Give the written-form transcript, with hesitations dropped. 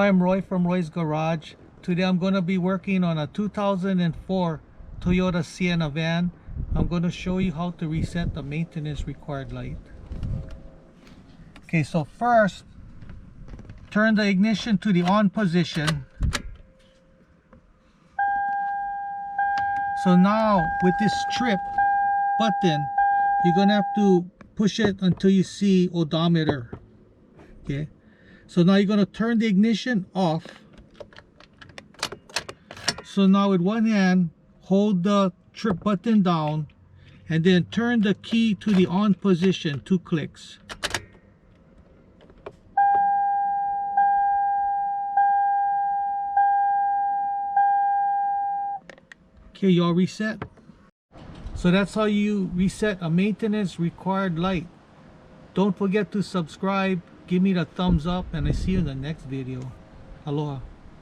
I'm Roy from Roy's Garage. Today I'm going to be working on a 2004 Toyota Sienna van. I'm going to show you how to reset the maintenance required light. Okay, so first, turn the ignition to the on position. So now with this strip button, you're going to have to push it until you see odometer. Okay, so now you're going to turn the ignition off. So now with one hand, hold the trip button down and then turn the key to the on position 2 clicks. Okay, you all reset. So that's how you reset a maintenance required light. Don't forget to subscribe, give me the thumbs up, and I see you in the next video. Aloha.